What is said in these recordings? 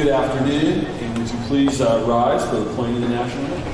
good afternoon, and would you please rise for the playing of the national anthem?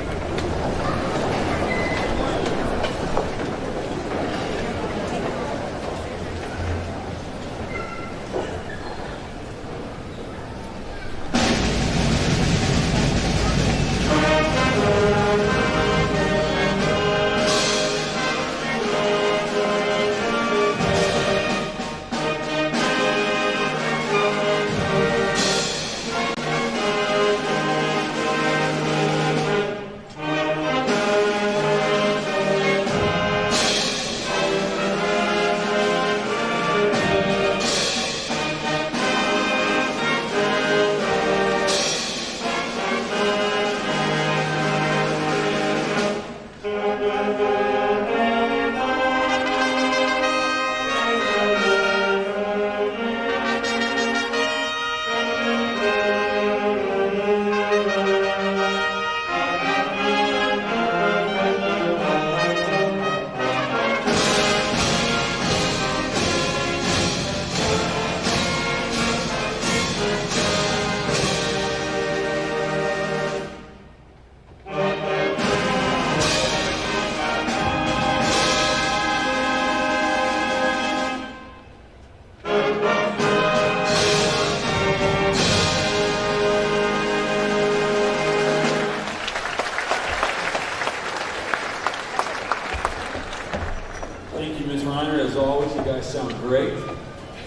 Thank you, Ms. Reiner. As always, you guys sound great.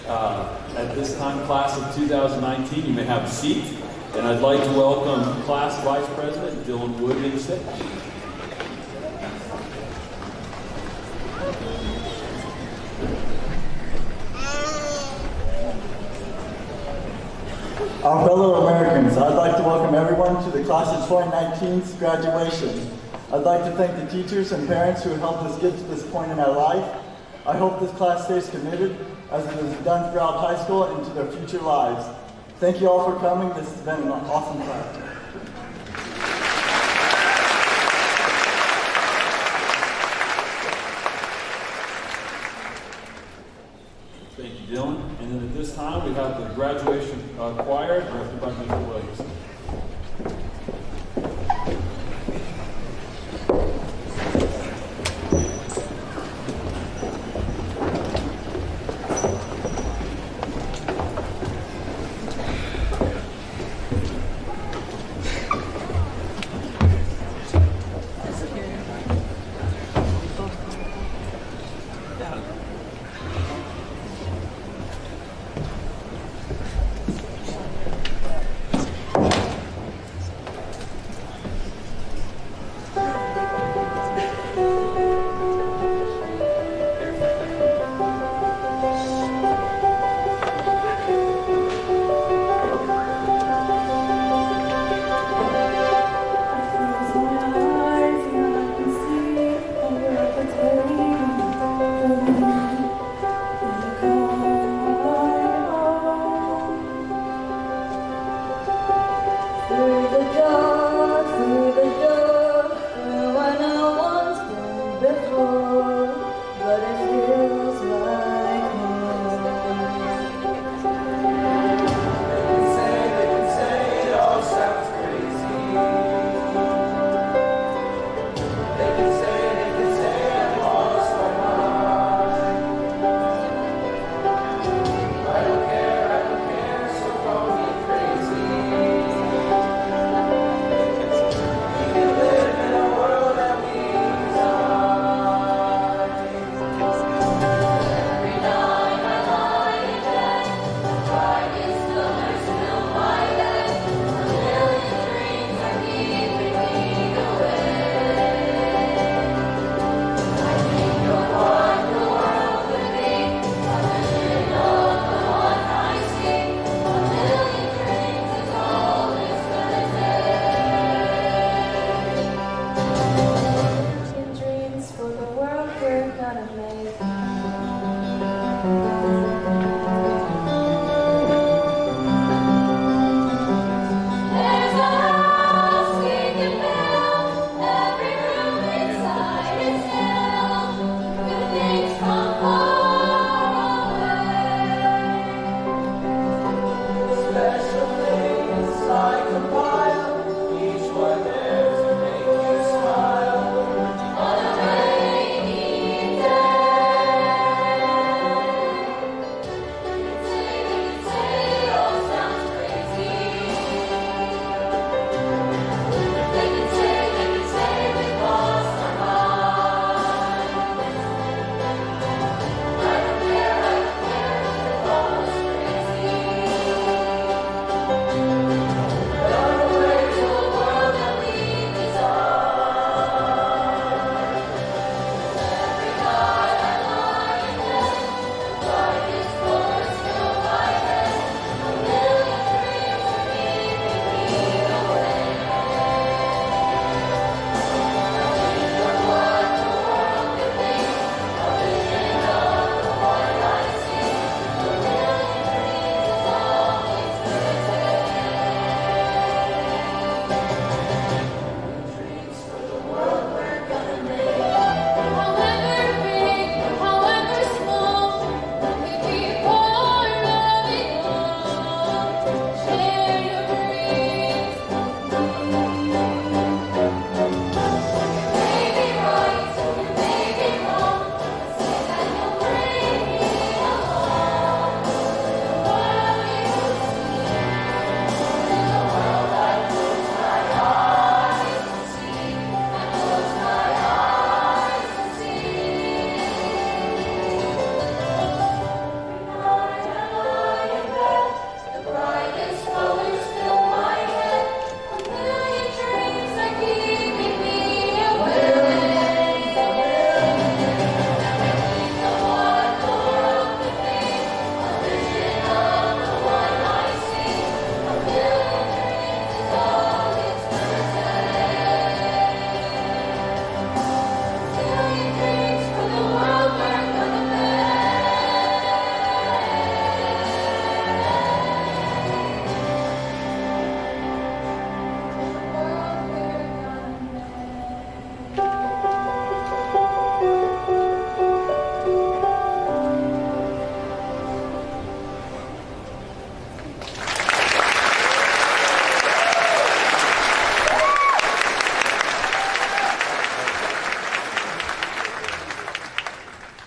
At this time, class of 2019, you may have a seat. And I'd like to welcome Class Vice President Dylan Wood to the stage. Our fellow Americans, I'd like to welcome everyone to the Class of 2019's graduation. I'd like to thank the teachers and parents who helped us get to this point in our life. I hope this class stays committed, as it has done throughout high school and to their future lives. Thank you all for coming. This has been an awesome class. Thank you, Dylan. And then at this time, we have the graduation choir directed by Mr. Williams.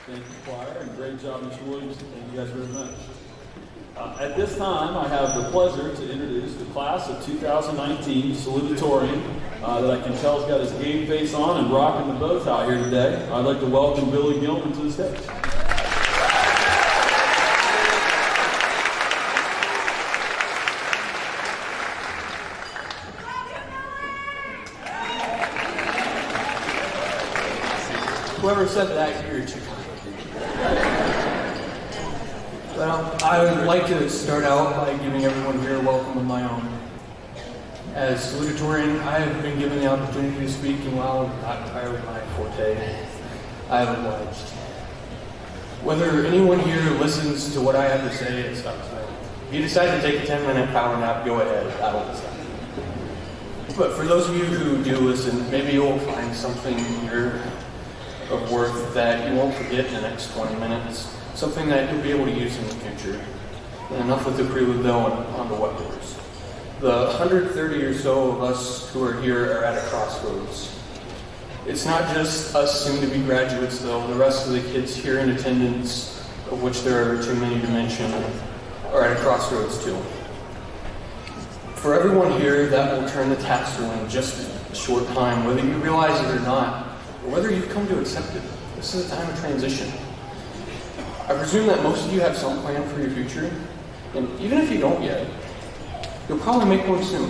Thank you, choir, and great job, Mr. Williams. Thank you guys very much. At this time, I have the pleasure to introduce the class of 2019 salutatorian that I can tell has got his game face on and rocking the bow tie here today. I'd like to welcome Billy Gilman to the stage. Whoever said that, you're too kind. Well, I would like to start out by giving everyone here a welcome of my own. As salutatorian, I have been given the opportunity to speak, and while not entirely my forte, I have obliged. Whether anyone here listens to what I have to say, it's up to them. If you decide to take a 10-minute power nap, go ahead. I will decide. But for those of you who do listen, maybe you'll find something here of worth that you won't forget in the next 20 minutes, something that you'll be able to use in the future. And enough with the prelude though on the what doors. The 130 or so of us who are here are at a crossroads. It's not just us soon-to-be graduates though, the rest of the kids here in attendance, of which there are too many to mention, are at a crossroads too. For everyone here, that will turn the tassel in just a short time, whether you realize it or not, or whether you've come to accept it. This is a time of transition. I presume that most of you have some plan for your future, and even if you don't yet, you'll probably make one soon.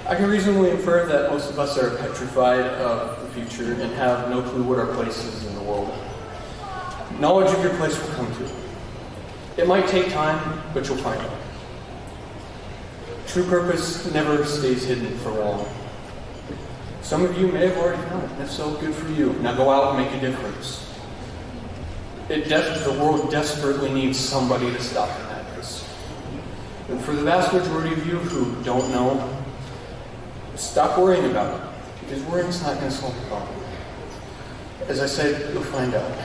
I can reasonably infer that most of us are petrified of the future and have no clue what our place is in the world. Knowledge of your place will come to. It might take time, but you'll find it. True purpose never stays hidden for long. Some of you may have already found it, and if so, good for you. Now go out and make a difference. The world desperately needs somebody to stop the madness. And for the vast majority of you who don't know, stop worrying about it, because worrying's not going to solve the problem. As I said, you'll find out.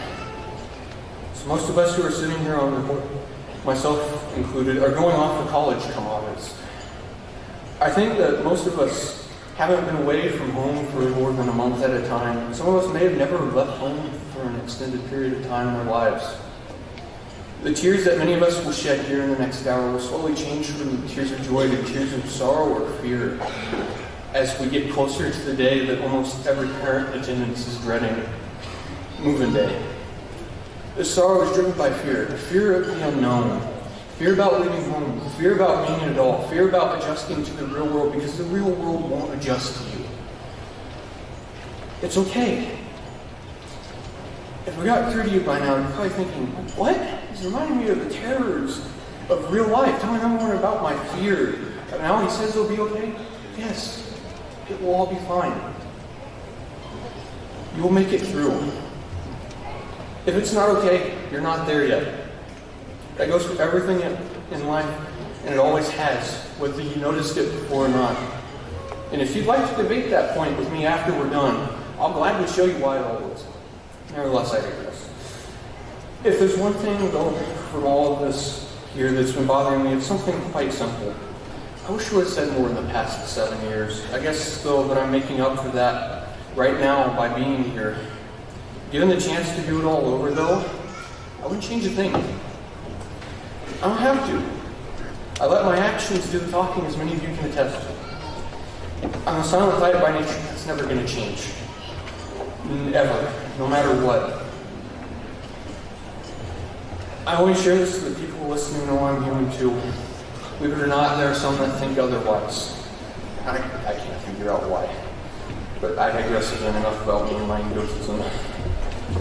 So most of us who are sitting here on the board, myself included, are going off to college come August. I think that most of us haven't been away from home for more than a month at a time. Some of us may have never left home for an extended period of time in our lives. The tears that many of us will shed here in the next hour will slowly change from tears of joy to tears of sorrow or fear as we get closer to the day that almost every parent in attendance is dreading, move-in day. This sorrow is driven by fear, the fear of the unknown. Fear about leaving home, fear about being an adult, fear about adjusting to the real world because the real world won't adjust to you. It's okay. If we got through to you by now, you're probably thinking, what? He's reminding me of the terrors of real life, telling everyone about my fear. And now he says it'll be okay? Yes, it will all be fine. You will make it through. If it's not okay, you're not there yet. That goes for everything in life, and it always has, whether you noticed it before or not. And if you'd like to debate that point with me after we're done, I'll gladly show you why it all is. Nevertheless, I digress. If there's one thing, though, from all of this here that's been bothering me, it's something quite simple. I wish I would have said more in the past 7 years. I guess, though, that I'm making up for that right now by being here. Given the chance to do it all over, though, I wouldn't change a thing. I don't have to. I let my actions do the talking, as many of you can attest to. I'm a silent type by nature. That's never going to change. Ever. No matter what. I only share this so that people listening know I'm human too. Believe it or not, there are some that think otherwise. I can't figure out why. But I digress again enough about me and my egotism.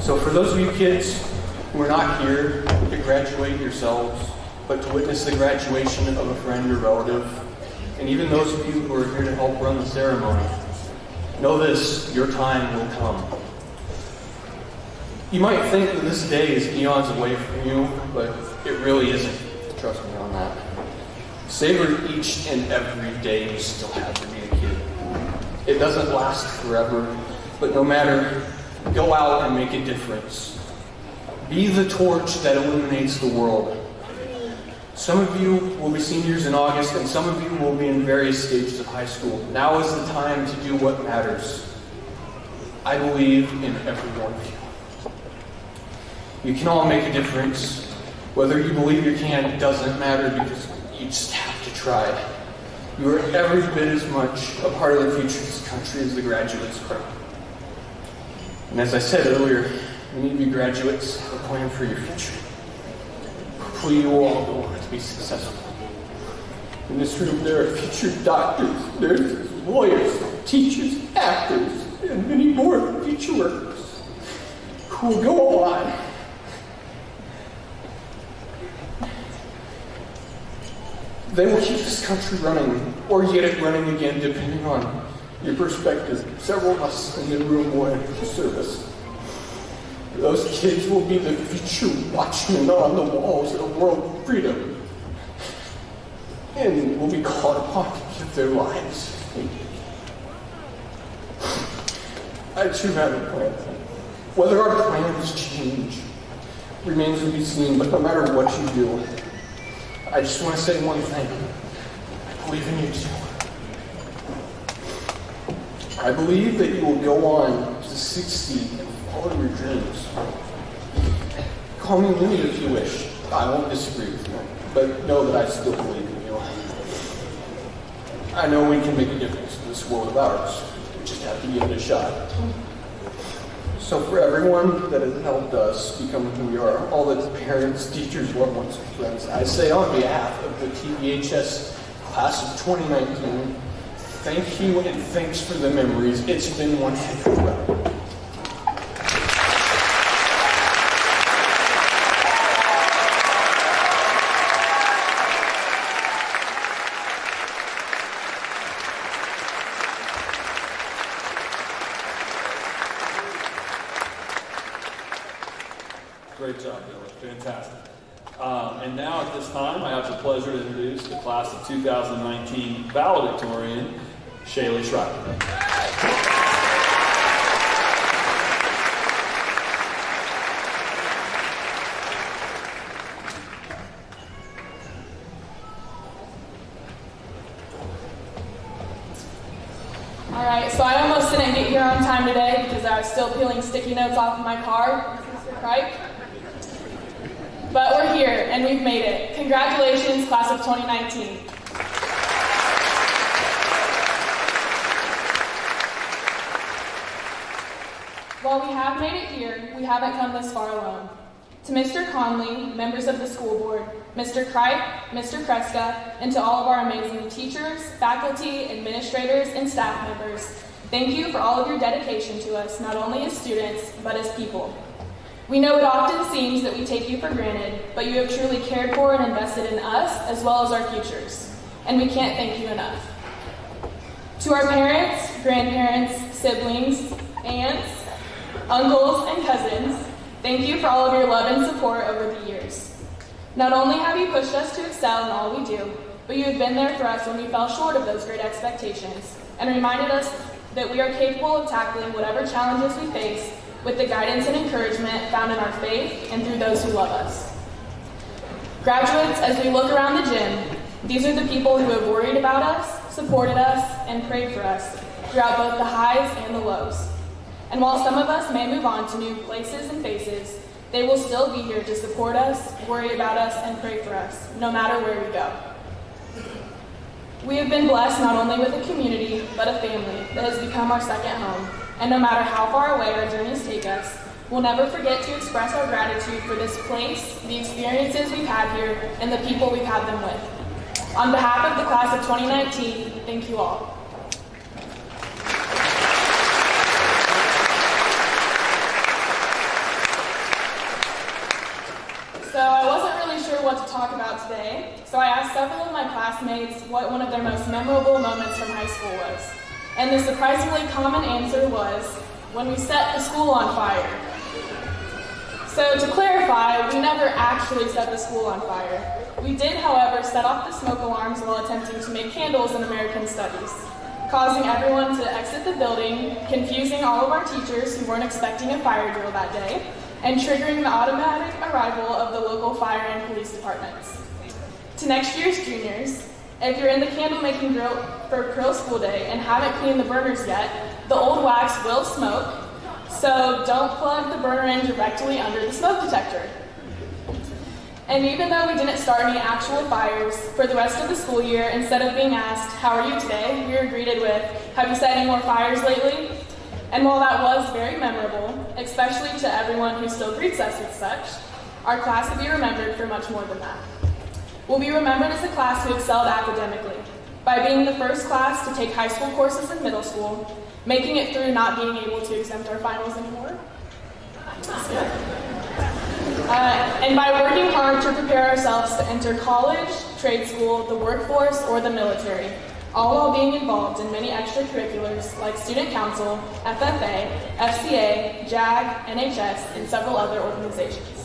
So for those of you kids who are not here to graduate yourselves, but to witness the graduation of a friend or relative, and even those of you who are here to help run the ceremony, know this, your time will come. You might think that this day is eons away from you, but it really isn't. Trust me on that. Savor each and every day you still have to be a kid. It doesn't last forever, but no matter, go out and make a difference. Be the torch that illuminates the world. Some of you will be seniors in August, and some of you will be in various stages of high school. Now is the time to do what matters. I believe in every one of you. You can all make a difference. Whether you believe you can doesn't matter because you just have to try. You are every bit as much a part of the future of this country as the graduates are. And as I said earlier, many of you graduates have a plan for your future. Hopefully you will all go on to be successful. In this room there are future doctors, nurses, lawyers, teachers, actors, and many more future workers who will go on. They will keep this country running, or get it running again, depending on your perspective. Several of us in the room will enter the service. Those kids will be the future watchmen on the walls of the world of freedom, and will be called upon to give their lives. I too have a plan. Whether our plans change remains to be seen, but no matter what you do, I just want to say one thing. I believe in you too. I believe that you will go on to succeed and follow your dreams. Call me Louie if you wish. I won't disagree with you, but know that I still believe in you. I know we can make a difference in this world of ours. We just have to give it a shot. So for everyone that has helped us become who we are, all the parents, teachers, loved ones, and friends, I say on behalf of the TVHS class of 2019, thank you and thanks for the memories. It's been one heck of a ride. Great job, Dylan. Fantastic. And now at this time, I have the pleasure to introduce the class of 2019 valedictorian, Shaylee Schreiber. All right, so I almost didn't get here on time today because I was still peeling sticky notes off of my car, Mr. Crike. But we're here, and we've made it. Congratulations, class of 2019. While we have made it here, we haven't come this far alone. To Mr. Conley, members of the school board, Mr. Crike, Mr. Kreska, and to all of our amazing teachers, faculty, administrators, and staff members, thank you for all of your dedication to us, not only as students, but as people. We know it often seems that we take you for granted, but you have truly cared for and invested in us, as well as our futures, and we can't thank you enough. To our parents, grandparents, siblings, aunts, uncles, and cousins, thank you for all of your love and support over the years. Not only have you pushed us to excel in all we do, but you have been there for us when we fell short of those great expectations and reminded us that we are capable of tackling whatever challenges we face with the guidance and encouragement found in our faith and through those who love us. Graduates, as we look around the gym, these are the people who have worried about us, supported us, and prayed for us throughout both the highs and the lows. And while some of us may move on to new places and faces, they will still be here to support us, worry about us, and pray for us, no matter where we go. We have been blessed not only with a community, but a family that has become our second home. And no matter how far away our journeys take us, we'll never forget to express our gratitude for this place, the experiences we've had here, and the people we've had them with. On behalf of the class of 2019, thank you all. So I wasn't really sure what to talk about today, so I asked several of my classmates what one of their most memorable moments from high school was. And the surprisingly common answer was, when we set the school on fire. So to clarify, we never actually set the school on fire. We did, however, set off the smoke alarms while attempting to make candles in American Studies, causing everyone to exit the building, confusing all of our teachers who weren't expecting a fire drill that day, and triggering the automatic arrival of the local fire and police departments. To next year's juniors, if you're in the candle making grill for Krill School Day and haven't cleaned the burners yet, the old wax will smoke, so So don't plug the burner in directly under the smoke detector. And even though we didn't start any actual fires, for the rest of the school year, instead of being asked, "How are you today?" we were greeted with, "Have you set any more fires lately?" And while that was very memorable, especially to everyone who still greets us with such, our class will be remembered for much more than that. We'll be remembered as a class who excelled academically, by being the first class to take high school courses in middle school, making it through not being able to exempt our finals anymore. And by working hard to prepare ourselves to enter college, trade school, the workforce, or the military, all while being involved in many extracurriculars like student council, FFA, FCA, JAG, NHS, and several other organizations.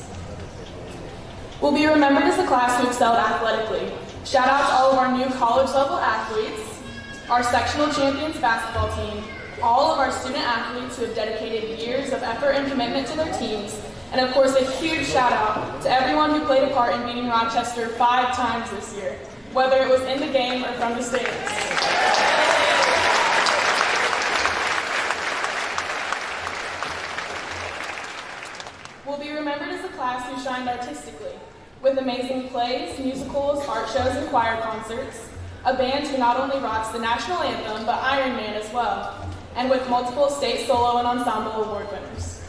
We'll be remembered as a class who excelled athletically. Shout out to all of our new college-level athletes, our sectional champions basketball team, all of our student athletes who have dedicated years of effort and commitment to their teams, and of course a huge shout out to everyone who played a part in beating Rochester 5 times this year, whether it was in the game or from the stands. We'll be remembered as a class who shined artistically, with amazing plays, musicals, art shows, and choir concerts, a band who not only rocks the national anthem, but Iron Man as well, and with multiple state solo and ensemble award winners.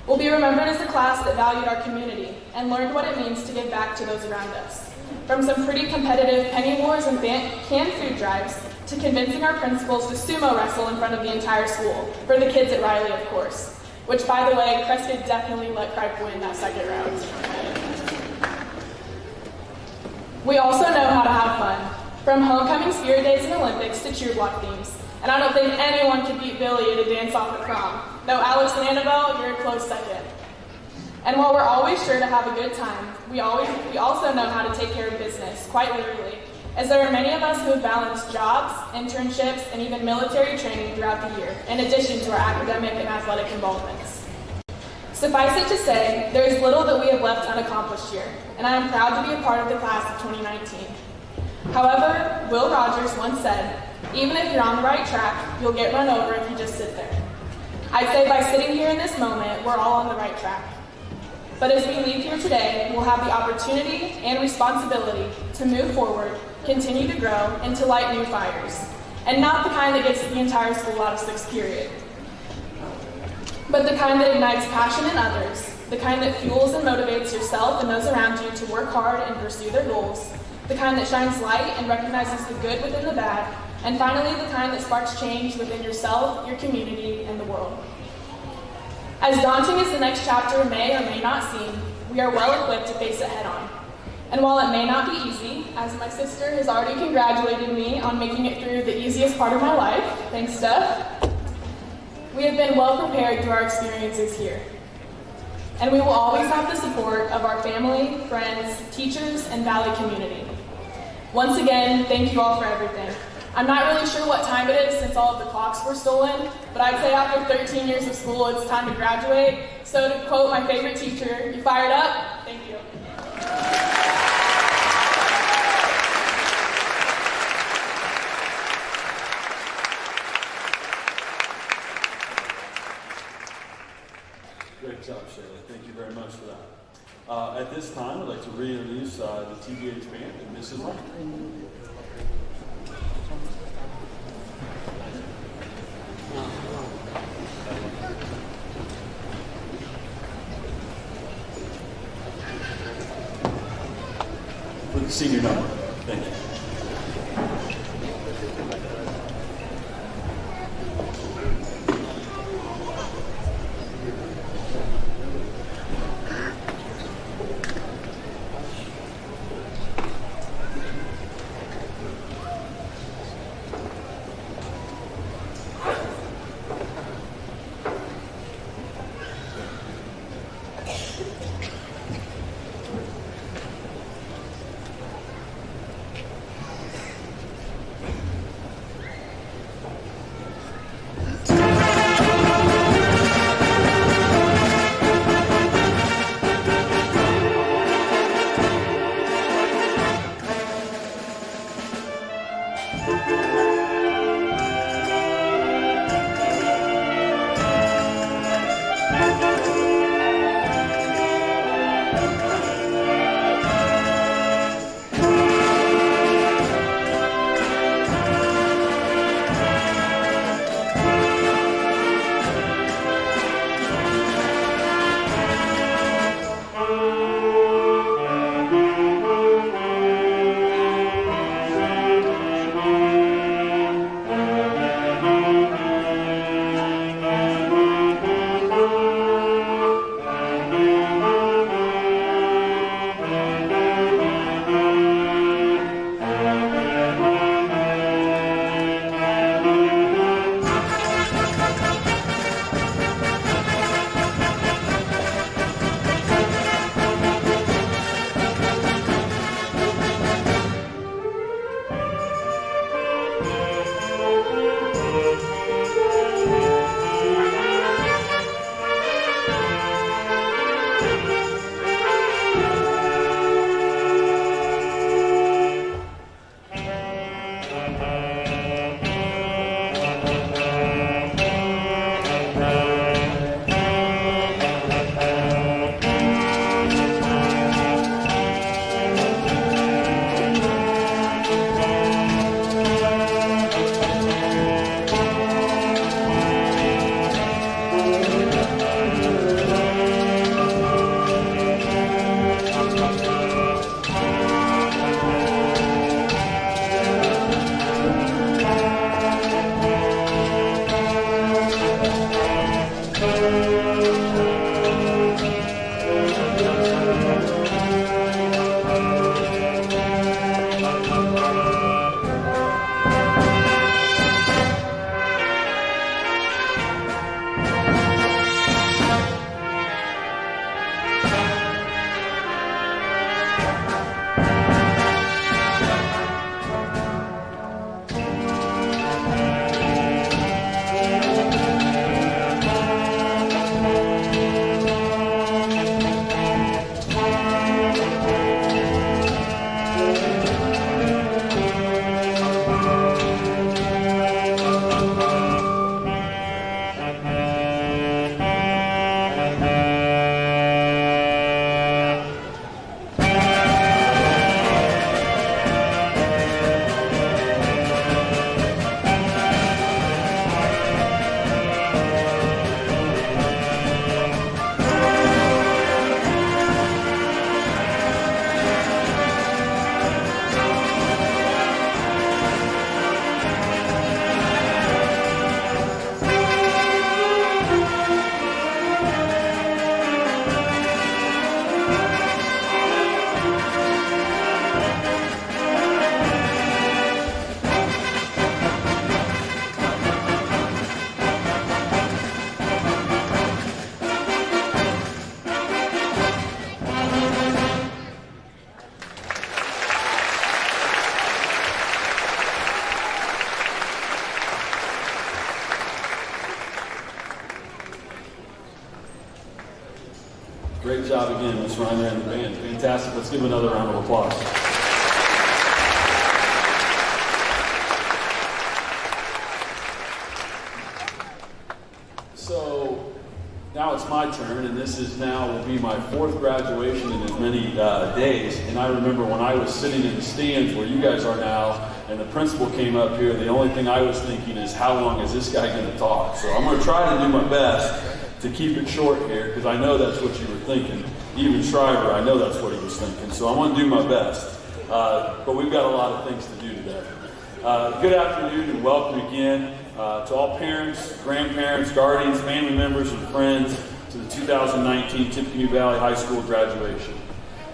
We'll be remembered as a class that valued our community and learned what it means to give back to those around us. From some pretty competitive penny wars and canned food drives, to convincing our principals to sumo wrestle in front of the entire school, for the kids at Riley, of course, which, by the way, Prescott definitely let Cripe win that second round. We also know how to have fun, from homecoming spirit days and Olympics to cheer block themes. And I don't think anyone can beat Billy at a dance-off at prom. Though Alex and Annabelle, you're a close second. And while we're always sure to have a good time, we also know how to take care of business, quite literally, as there are many of us who have balanced jobs, internships, and even military training throughout the year, in addition to our academic and athletic involvements. Suffice it to say, there is little that we have left unaccomplished here, and I am proud to be a part of the class of 2019. However, Will Rogers once said, "Even if you're on the right track, you'll get run over if you just sit there." I'd say by sitting here in this moment, we're all on the right track. But as we leave here today, we'll have the opportunity and responsibility to move forward, continue to grow, and to light new fires. And not the kind that gets the entire school out of 6th period, but the kind that ignites passion in others, the kind that fuels and motivates yourself and those around you to work hard and pursue their goals, the kind that shines light and recognizes the good within the bad, and finally, the kind that sparks change within yourself, your community, and the world. As daunting as the next chapter may or may not seem, we are well equipped to face it head on. And while it may not be easy, as my sister has already congratulated me on making it through the easiest part of my life, thanks Steph, we have been well prepared through our experiences here. And we will always have the support of our family, friends, teachers, and Valley community. Once again, thank you all for everything. I'm not really sure what time it is since all of the clocks were stolen, but I'd say after 13 years of school, it's time to graduate. So to quote my favorite teacher, "You fired up?" Thank you. Great job, Shayla. Thank you very much for that. At this time, I'd like to reintroduce the TBH band and Mrs. Long. For the senior number. Thank you. Great job again, Ms. Reiner and the band. Fantastic. Let's give another round of applause. So now it's my turn, and this is now will be my fourth graduation in as many days. And I remember when I was sitting in the stands where you guys are now, and the principal came up here, the only thing I was thinking is, how long is this guy going to talk? So I'm going to try to do my best to keep it short here, because I know that's what you were thinking. Even Shriver, I know that's what he was thinking. So I want to do my best. But we've got a lot of things to do today. Good afternoon and welcome again to all parents, grandparents, guardians, family members, and friends to the 2019 Tippecanoe Valley High School graduation.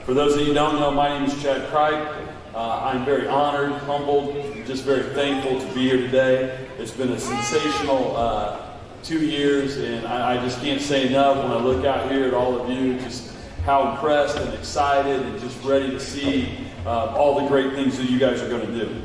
For those of you who don't know, my name is Chad Cripe. I'm very honored, humbled, just very thankful to be here today. It's been a sensational 2 years, and I just can't say enough when I look out here at all of you, just how impressed and excited and just ready to see all the great things that you guys are going to do.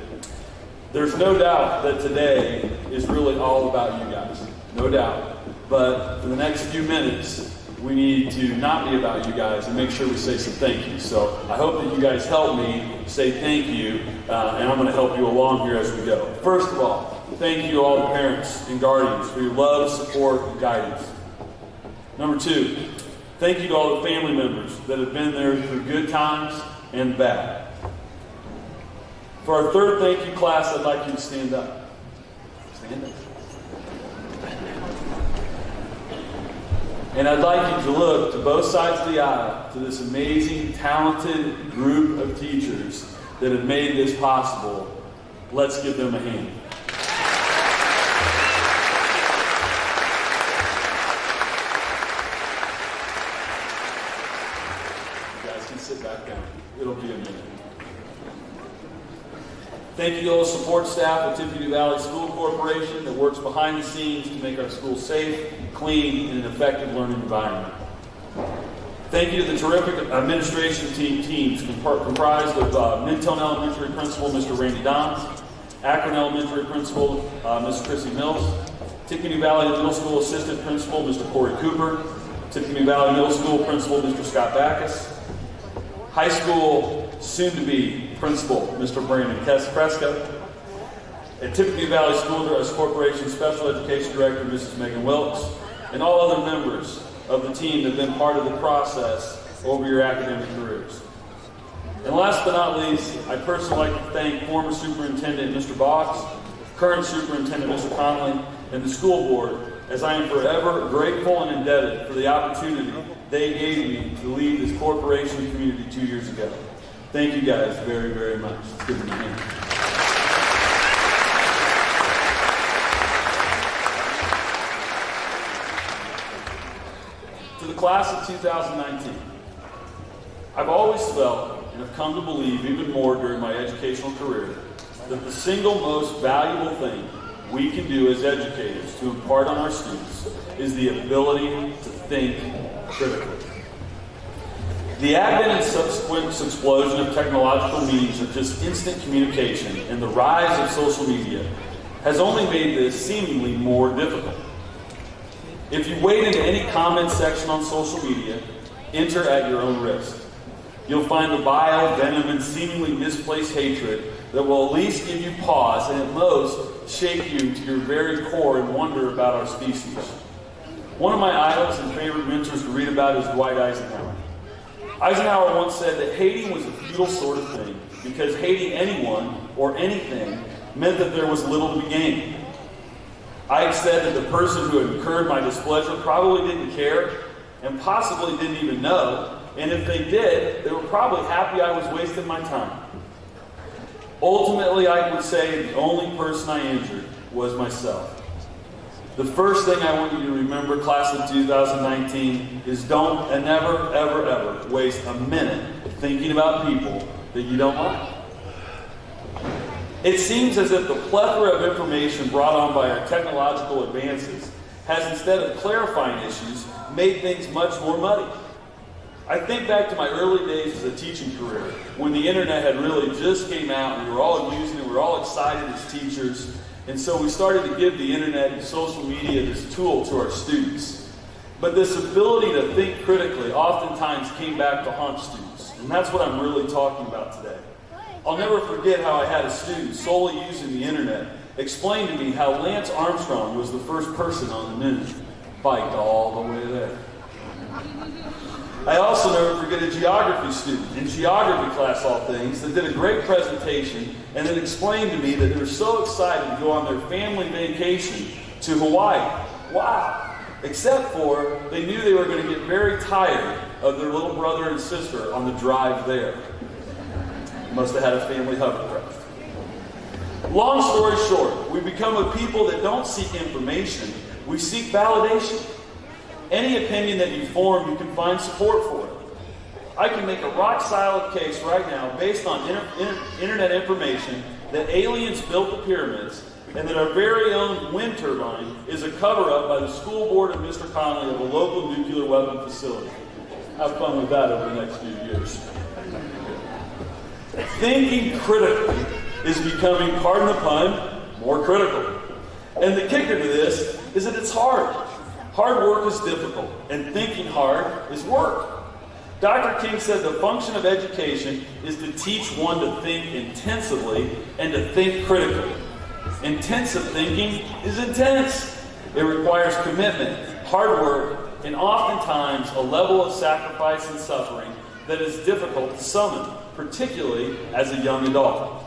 There's no doubt that today is really all about you guys, no doubt. But for the next few minutes, we need to not be about you guys and make sure we say some thank yous. So I hope that you guys help me say thank you, and I'm going to help you along here as we go. First of all, thank you to all the parents and guardians for your love, support, and guidance. Number two, thank you to all the family members that have been there through good times and bad. For our third thank you class, I'd like you to stand up. Stand up. And I'd like you to look to both sides of the aisle to this amazing, talented group of teachers that have made this possible. Let's give them a hand. Sit back down. It'll be a minute. Thank you to all the support staff at Tippecanoe Valley School Corporation that works behind the scenes to make our schools safe, clean, and an effective learning environment. Thank you to the terrific administration teams comprised of Minton Elementary Principal Mr. Randy Dons, Akron Elementary Principal Ms. Chrissy Mills, Tippecanoe Valley Middle School Assistant Principal Mr. Corey Cooper, Tippecanoe Valley Middle School Principal Mr. Scott Backus, High School soon-to-be Principal, Mr. Brandon Kreska, and Tippecanoe Valley School Corporation Special Education Director, Mrs. Megan Wilkes, and all other members of the team that have been part of the process over your academic careers. And last but not least, I personally like to thank former Superintendent Mr. Box, current Superintendent Mr. Conley, and the school board, as I am forever grateful and indebted for the opportunity they gave me to lead this corporation community 2 years ago. Thank you guys very, very much. It's good to be here. To the class of 2019, I've always felt and have come to believe even more during my educational career that the single most valuable thing we can do as educators to impart on our students is the ability to think critically. The advent and subsequent explosion of technological means of just instant communication and the rise of social media has only made this seemingly more difficult. If you wade into any comment section on social media, enter at your own risk. You'll find the vile, venom, and seemingly misplaced hatred that will at least give you pause and at most shake you to your very core and wonder about our species. One of my idols and favorite mentors to read about is Dwight Eisenhower. Eisenhower once said that hating was a futile sort of thing because hating anyone or anything meant that there was little to be gained. Ike said that the person who had incurred my displeasure probably didn't care and possibly didn't even know, and if they did, they were probably happy I was wasting my time. Ultimately, I would say the only person I injured was myself. The first thing I want you to remember, class of 2019, is don't and never, ever, ever waste a minute thinking about people that you don't like. It seems as if the plethora of information brought on by our technological advances has, instead of clarifying issues, made things much more muddy. I think back to my early days as a teaching career, when the internet had really just came out and we were all using it, we were all excited as teachers, and so we started to give the internet and social media this tool to our students. But this ability to think critically oftentimes came back to haunt students, and that's what I'm really talking about today. I'll never forget how I had a student solely using the internet explain to me how Lance Armstrong was the first person on the moon, biked all the way there. I also never forget a geography student in geography class, all things, that did a great presentation and then explained to me that they were so excited to go on their family vacation to Hawaii. Wow! Except for they knew they were going to get very tired of their little brother and sister on the drive there. Must have had a family hovercraft. Long story short, we become a people that don't seek information, we seek validation. Any opinion that you form, you can find support for it. I can make a rock-solid case right now based on internet information that aliens built the pyramids and that our very own wind turbine is a cover-up by the school board and Mr. Conley of a local nuclear weapon facility. Have fun with that over the next few years. Thinking critically is becoming, pardon the pun, more critical. And the kicker to this is that it's hard. Hard work is difficult, and thinking hard is work. Dr. King said the function of education is to teach one to think intensively and to think critically. Intensive thinking is intense. It requires commitment, hard work, and oftentimes a level of sacrifice and suffering that is difficult to summon, particularly as a young adult.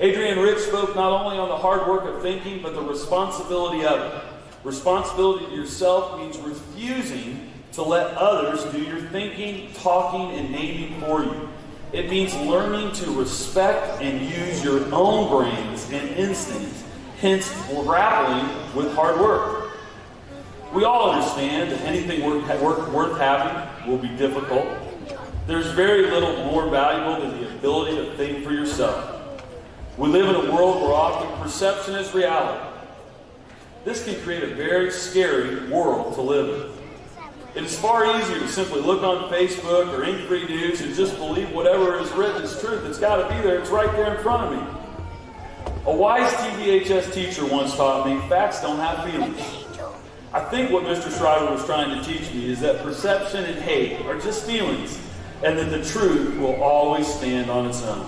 Adrienne Rich spoke not only on the hard work of thinking, but the responsibility of it. Responsibility to yourself means refusing to let others do your thinking, talking, and naming for you. It means learning to respect and use your own brains and instincts, hence grappling with hard work. We all understand that anything worth having will be difficult. There's very little more valuable than the ability to think for yourself. We live in a world where often perception is reality. This can create a very scary world to live in. It is far easier to simply look on Facebook or Ink-Free News and just believe whatever is written is truth. It's got to be there. It's right there in front of me. A wise TVHS teacher once taught me, facts don't have feelings. I think what Mr. Schreiber was trying to teach me is that perception and hate are just feelings, and that the truth will always stand on its own.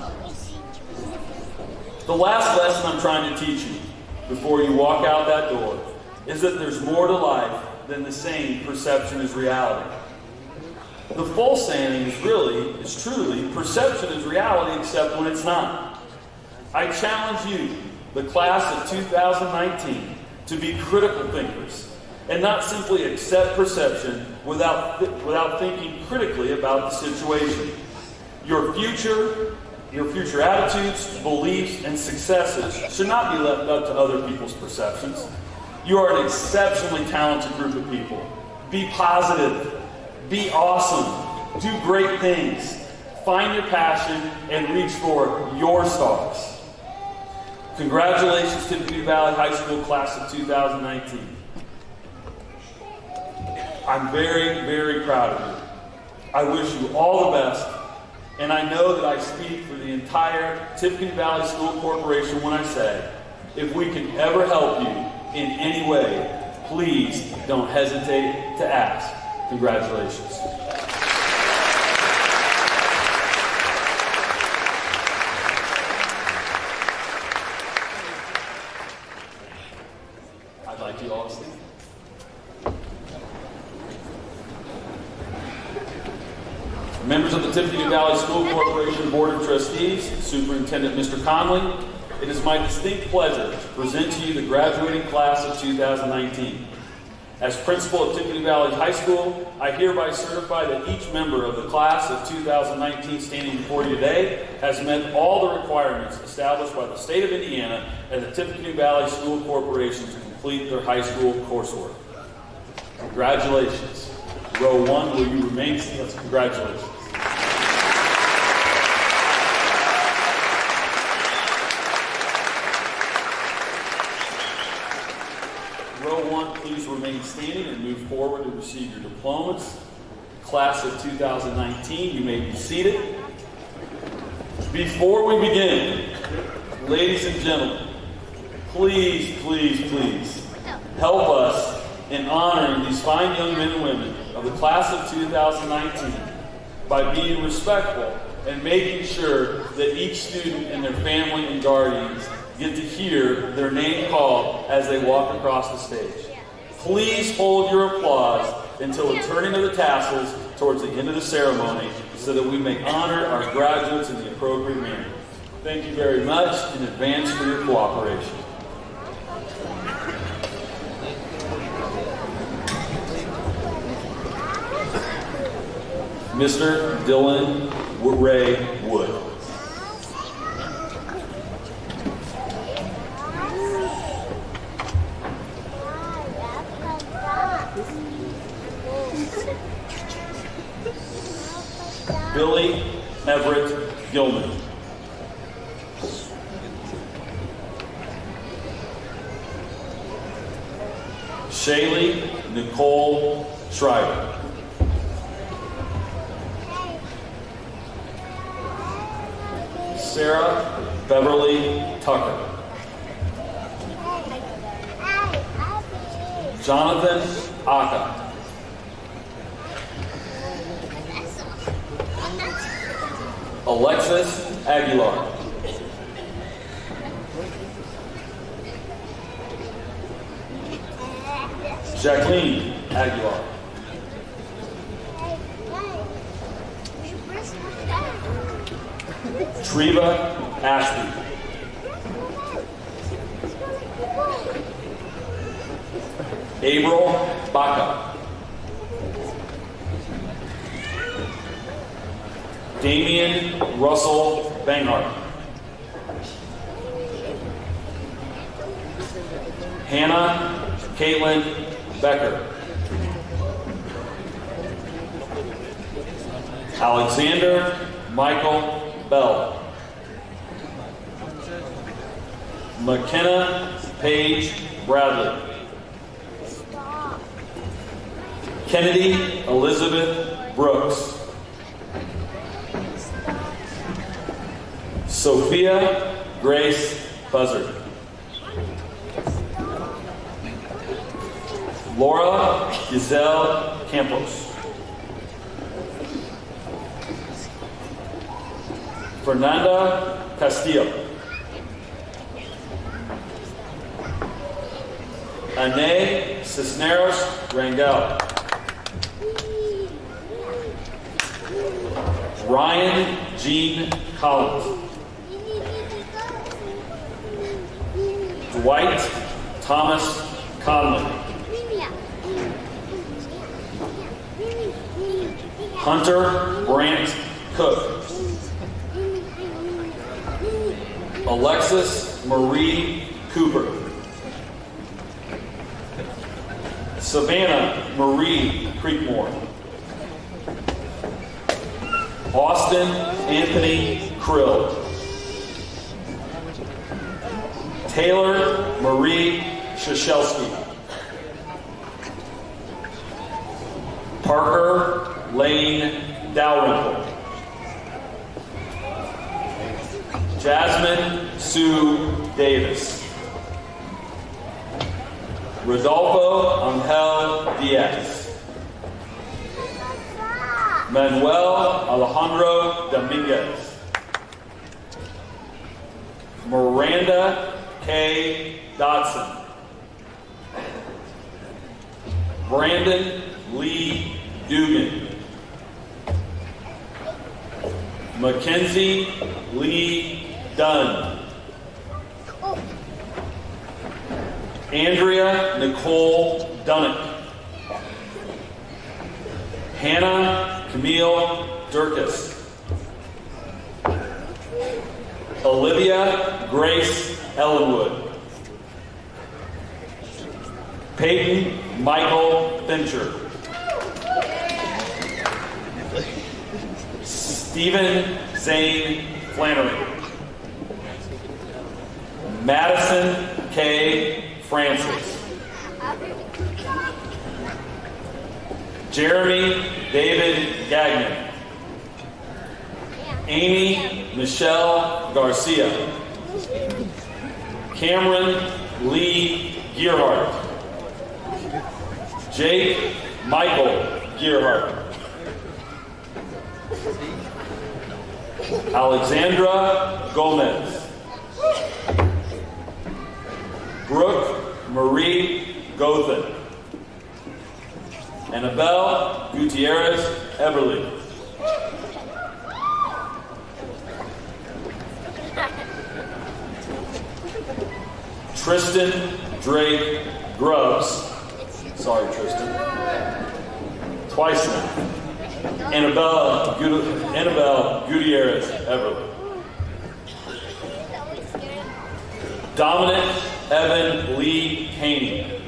The last lesson I'm trying to teach you before you walk out that door is that there's more to life than than the saying, perception is reality. The full saying is truly, perception is reality except when it's not. I challenge you, the class of 2019, to be critical thinkers and not simply accept perception without thinking critically about the situation. Your future attitudes, beliefs, and successes should not be left up to other people's perceptions. You are an exceptionally talented group of people. Be positive. Be awesome. Do great things. Find your passion and reach for your stars. Congratulations to Tippecanoe Valley High School class of 2019. I'm very, very proud of you. I wish you all the best, and I know that I speak for the entire Tippecanoe Valley School Corporation when I say, if we can ever help you in any way, please don't hesitate to ask. Congratulations. I'd like you all to stand. Members of the Tippecanoe Valley School Corporation Board of Trustees, Superintendent Mr. Conley, it is my distinct pleasure to present to you the graduating class of 2019. As principal of Tippecanoe Valley High School, I hereby certify that each member of the class of 2019 standing before you today has met all the requirements established by the state of Indiana and the Tippecanoe Valley School Corporation to complete their high school coursework. Congratulations. Row 1, will you remain seated? Congratulations. Row 1, please remain standing and move forward to receive your diplomas. Class of 2019, you may be seated. Before we begin, ladies and gentlemen, please, please, please help us in honoring these fine young men and women of the class of 2019 by being respectful and making sure that each student and their family and guardians get to hear their name called as they walk across the stage. Please hold your applause until the turning of the tassels towards the end of the ceremony so that we may honor our graduates in the appropriate manner. Thank you very much in advance for your cooperation. Mr. Dylan Ray Wood. Billy Everett Gilman. Shaylee Nicole Schreiber. Sarah Beverly Tucker. Jonathan Aka. Alexis Aguilar. Jacqueline Aguilar. Treva Ashby. April Baca. Damian Russell Banghart. Hannah Caitlin Becker. Alexander Michael Bell. McKenna Paige Bradley. Kennedy Elizabeth Brooks. Sophia Grace Buzzard. Laura Giselle Campos. Fernanda Castillo. Ane Cisneros Rangel. Ryan Jean Collins. Dwight Thomas Conley. Hunter Brant Cook. Alexis Marie Cooper. Savannah Marie Creekmore. Austin Anthony Krill. Taylor Marie Shashelski. Parker Lane Dalrymple. Jasmine Sue Davis. Rodolfo Angel Diaz. Manuel Alejandro Dominguez. Miranda K. Dodson. Brandon Lee Dugan. Mackenzie Lee Dunn. Andrea Nicole Dunnick. Hannah Camille Durkis. Olivia Grace Ellenwood. Peyton Michael Fincher. Stephen Zane Flannery. Madison K. Francis. Jeremy David Gagnon. Amy Michelle Garcia. Cameron Lee Gearhart. Jake Michael Gearhart. Alexandra Gomez. Brooke Marie Gothen. Annabelle Gutierrez Everly. Tristan Drake Grubbs. Sorry, Tristan. Twice now. Annabelle Gutierrez Everly. Dominic Evan Lee Haney.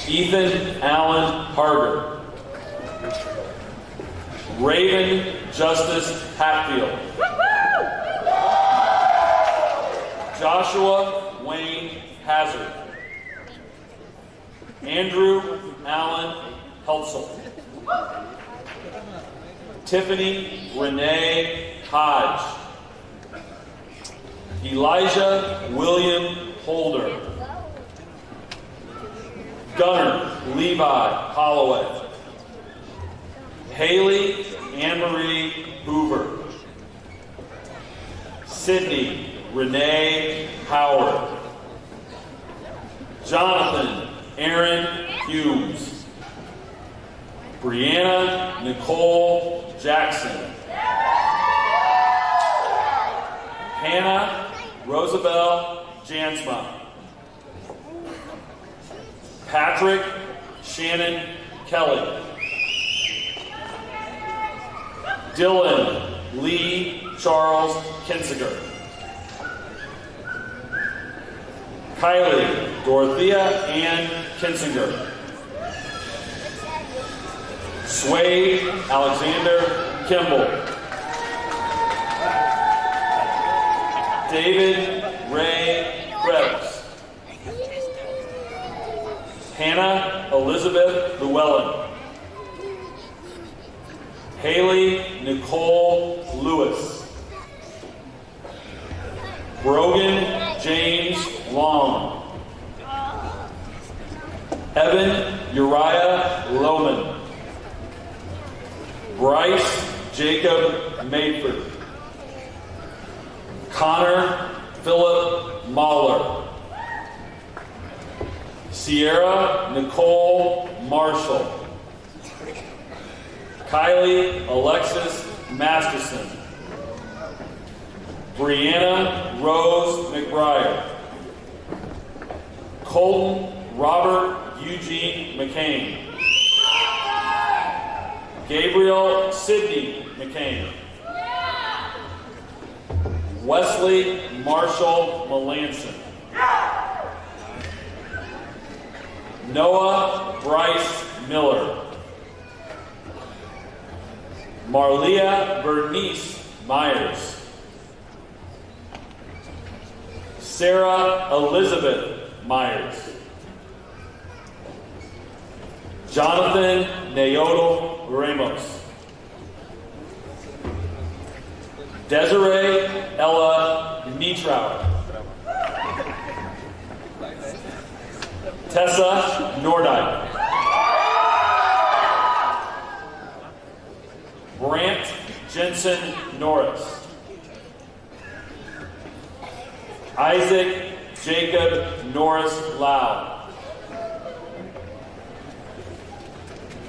Ethan Allen Harder. Raven Justice Hatfield. Joshua Wayne Hazard. Andrew Allen Heltzel. Tiffany Renee Hodge. Elijah William Holder. Gunnar Levi Holloway. Haley Anne-Marie Hoover. Sydney Renee Howard. Jonathan Aaron Hughes. Brianna Nicole Jackson. Hannah Rosabelle Jansma. Patrick Shannon Kelly. Dylan Lee Charles Kinsiger. Kylie Dorothea Ann Kinsinger. Swade Alexander Kimball. David Ray Krebs. Hannah Elizabeth Llewellyn. Haley Nicole Lewis. Brogan James Long. Evan Uriah Lohman. Bryce Jacob Mayford. Connor Philip Mahler. Sierra Nicole Marshall. Kylie Alexis Masterson. Brianna Rose McBride. Colton Robert Eugene McCain. Gabriel Sidney McCain. Wesley Marshall Melanson. Noah Bryce Miller. Marlia Bernice Myers. Sarah Elizabeth Myers. Jonathan Naodal Ramos. Desiree Ella Nietrauer. Tessa Nordyke. Brant Jensen Norris. Isaac Jacob Norris Lau.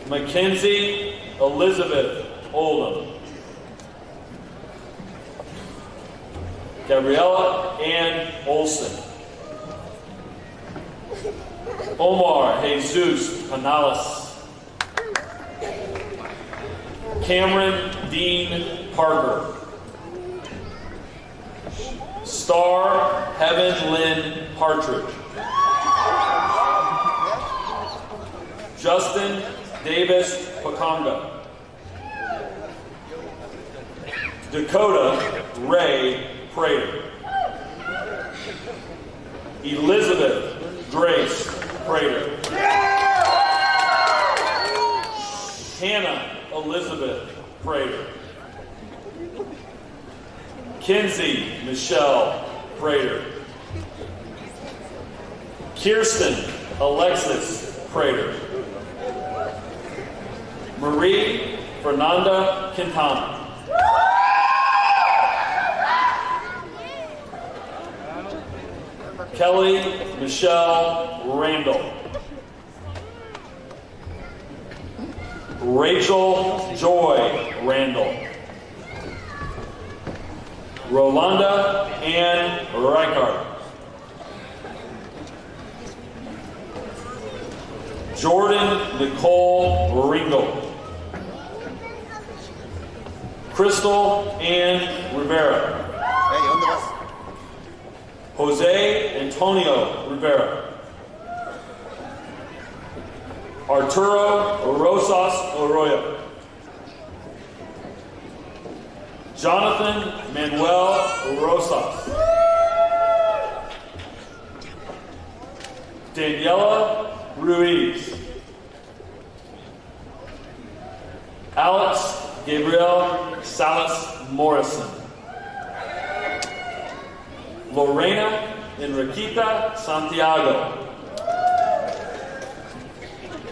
Mackenzie Elizabeth Oldham. Gabriella Ann Olson. Omar Jesus Canales. Cameron Dean Parker. Star Heaven Lynn Partridge. Justin Davis Pakonga. Dakota Ray Prater. Elizabeth Grace Prater. Hannah Elizabeth Prater. Kinsey Michelle Prater. Kirsten Alexis Prater. Marie Fernanda Quintana. Kelly Michelle Randall. Rachel Joy Randall. Rolanda Ann Reichart. Jordan Nicole Ringo. Crystal Ann Rivera. Jose Antonio Rivera. Arturo Rosas Arroyo. Jonathan Manuel Rosas. Daniela Ruiz. Alex Gabriel Salas Morrison. Lorena Enriqueta Santiago.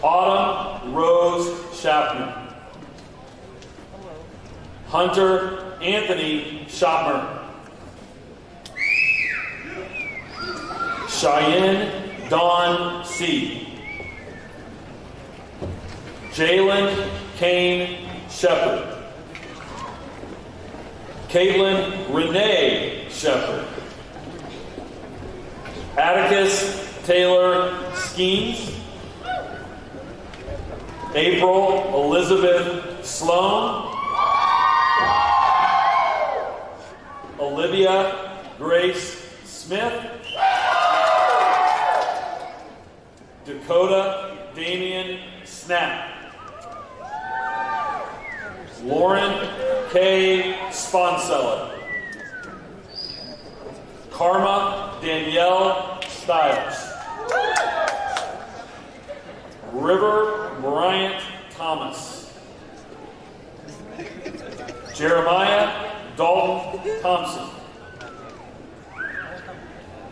Autumn Rose Schaffner. Hunter Anthony Schopmer. Cheyenne Dawn C. Jalen Kane Shepard. Caitlin Renee Shepard. Atticus Taylor Skeens. April Elizabeth Sloan. Olivia Grace Smith. Dakota Damian Snap. Lauren K. Sponseller. Karma Danielle Stiles. River Bryant Thomas. Jeremiah Dalton Thompson.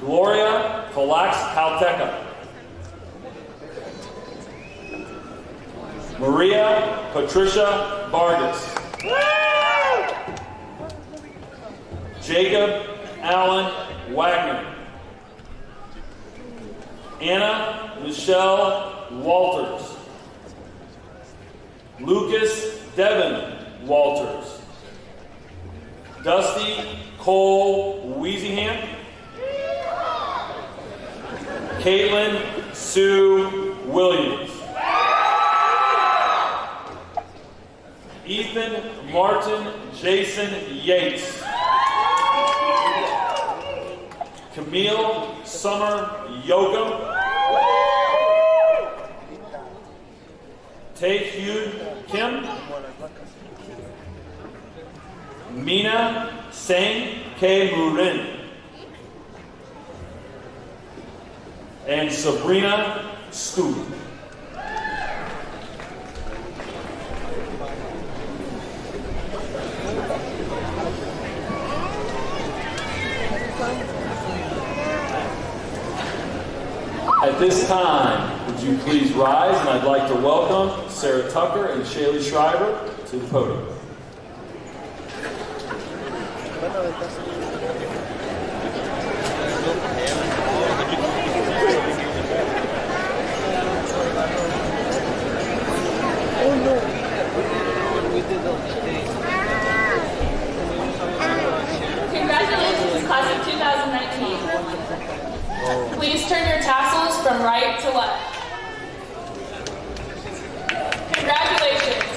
Gloria Colax Calteca. Maria Patricia Vargas. Jacob Allen Wagner. Anna Michelle Walters. Lucas Devin Walters. Dusty Cole Weesingham. Caitlin Sue Williams. Ethan Martin Jason Yates. Camille Summer Yoakum. Tae-Hyun Kim. Mina Sang K. Murin. And Sabrina Scoop. At this time, would you please rise, and I'd like to welcome Sarah Tucker and Shaylee Schreiber to the podium. Congratulations, class of 2019. Please turn your tassels from right to left. Congratulations.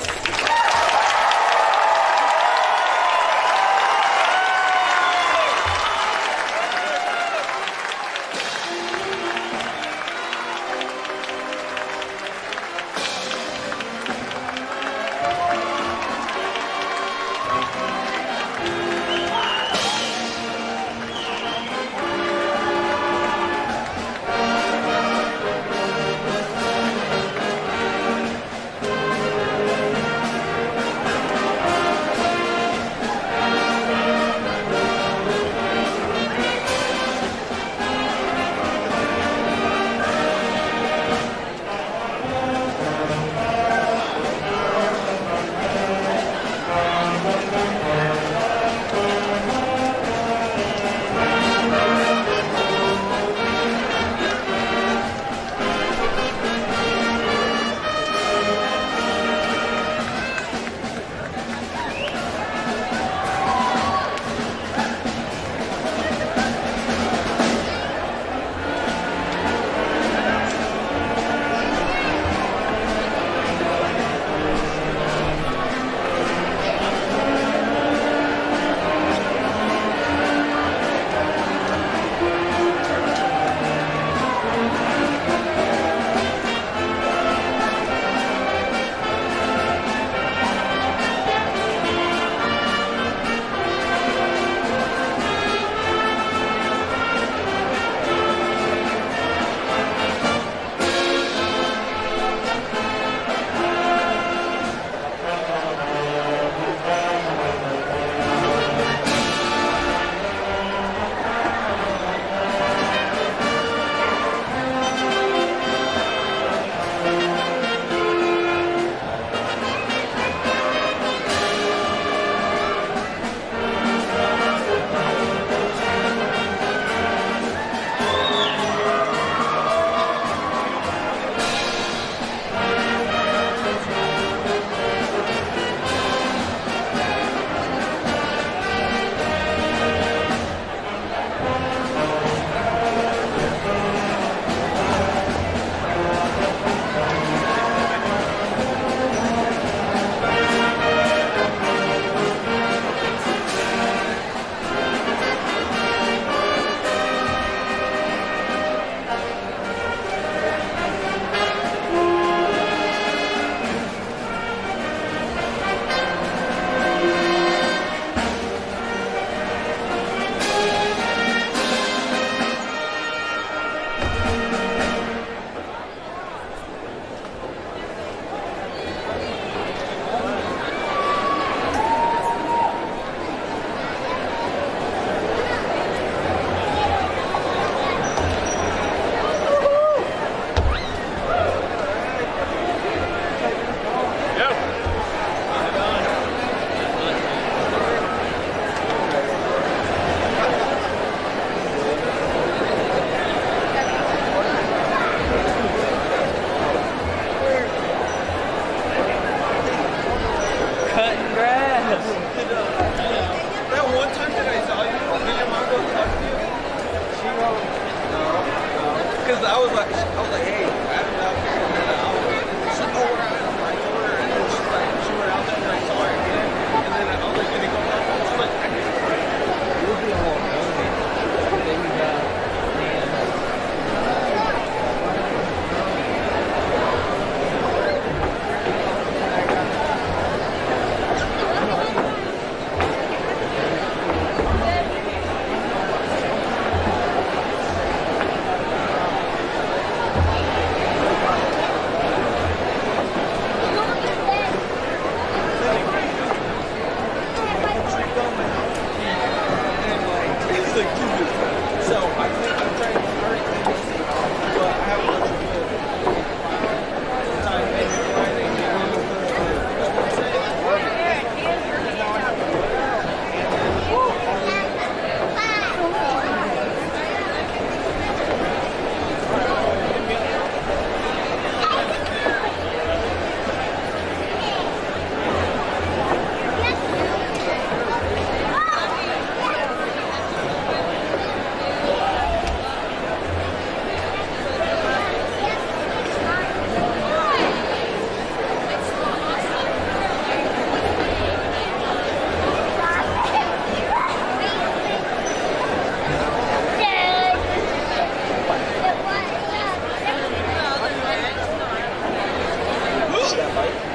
See that light?